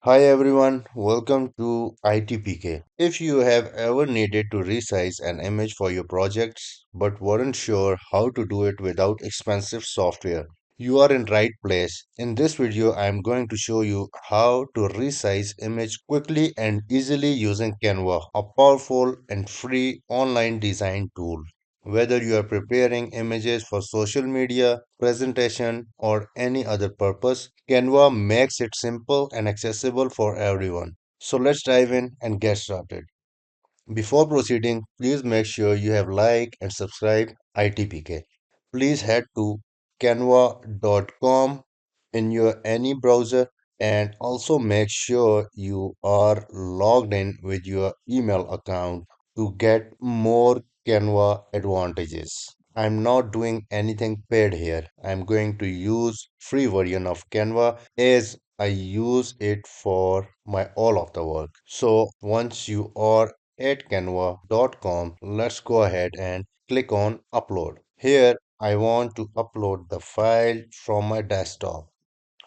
Hi everyone, welcome to ITPK. If you have ever needed to resize an image for your projects but weren't sure how to do it without expensive software, you are in right place. In this video, I am going to show you how to resize image quickly and easily using Canva, a powerful and free online design tool. Whether you are preparing images for social media, presentation, or any other purpose, Canva makes it simple and accessible for everyone. So let's dive in and get started. Before proceeding, please make sure you have like and subscribe ITPK. Please head to canva.com in your any browser and also make sure you are logged in with your email account to get more Canva advantages. I'm not doing anything paid here. I'm going to use free version of Canva as I use it for my all of the work. So once you are at canva.com, let's go ahead and click on upload. Here I want to upload the file from my desktop.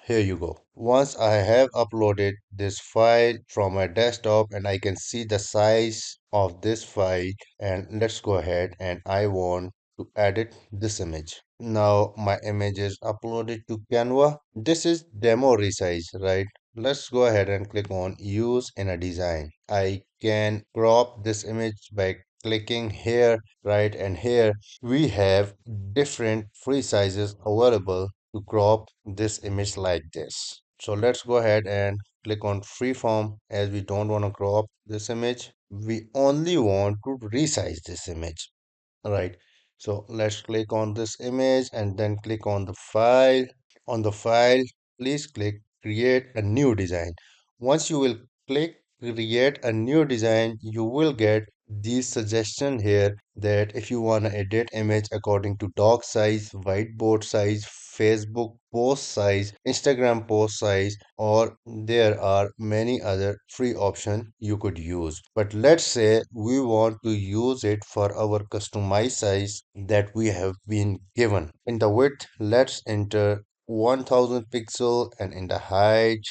Here you go. Once I have uploaded this file from my desktop and I can see the size of this file, and let's go ahead and I want to edit this image. Now my image is uploaded to Canva. This is demo resize, right? Let's go ahead and click on use in a design. I can crop this image by clicking here, right, and here we have different free sizes available to crop this image like this. So let's go ahead and click on freeform as we don't want to crop this image. We only want to resize this image, right? So let's click on this image and then click on the file. On the file, please click create a new design. Once you will click create a new design, you will get these suggestion here that if you want to edit image according to doc size, whiteboard size, Facebook post size, Instagram post size, or there are many other free options you could use. But let's say we want to use it for our customized size that we have been given. In the width, let's enter 1000 pixel, and in the height,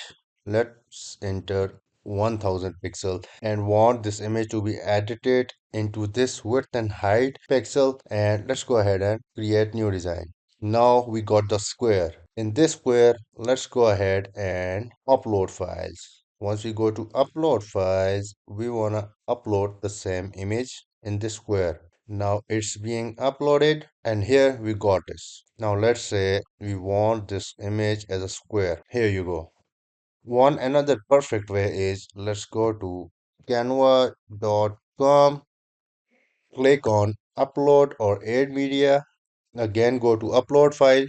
let's enter 1000 pixel and want this image to be edited into this width and height pixel, and let's go ahead and create new design. Now we got the square. In this square, let's go ahead and upload files. Once we go to upload files, we want to upload the same image in this square. Now it's being uploaded and here we got this. Now let's say we want this image as a square. Here you go. One another perfect way is let's go to canva.com, click on upload or add media. Again, go to upload file,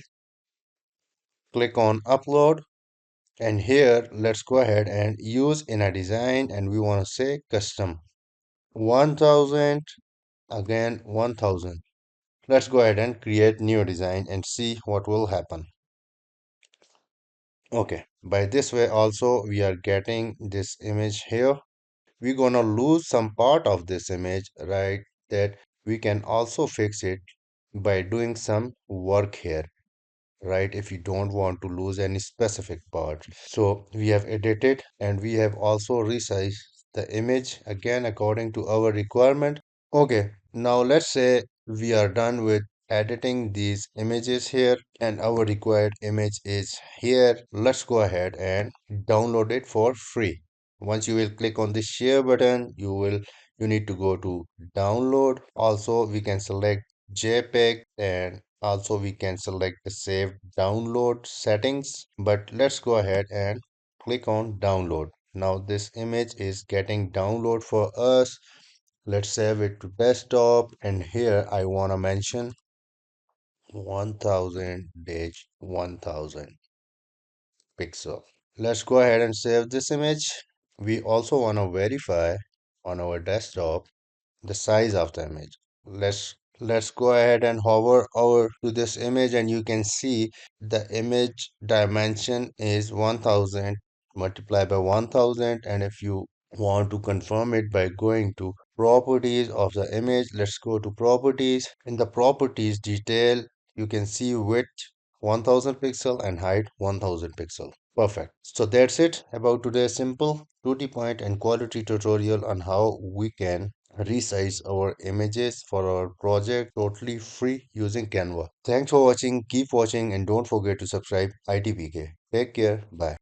click on upload, and here let's go ahead and use in a design and we want to say custom 1000, again 1000. Let's go ahead and create new design and see what will happen. Okay, by this way also we are getting this image here. We're gonna lose some part of this image, right? That we can also fix it by doing some work here, right? If you don't want to lose any specific part. So we have edited and we have also resized the image again according to our requirement. Okay, now let's say we are done with editing these images here and our required image is here. Let's go ahead and download it for free. Once you will click on the share button, you need to go to download. Also, we can select JPEG and also we can select the save download settings. But let's go ahead and click on download. Now this image is getting download for us. Let's save it to desktop and here I want to mention 1000-1000 pixel. Let's go ahead and save this image. We also want to verify on our desktop the size of the image. Let's go ahead and hover over to this image and you can see the image dimension is 1000 multiplied by 1000, and if you want to confirm it by going to properties of the image, let's go to properties. In the properties detail, you can see width 1000 pixel and height 1000 pixel. Perfect. So that's it about today's simple, to the point, and quality tutorial on how we can resize our images for our project totally free using Canva. Thanks for watching, keep watching, and don't forget to subscribe ITPK. Take care. Bye.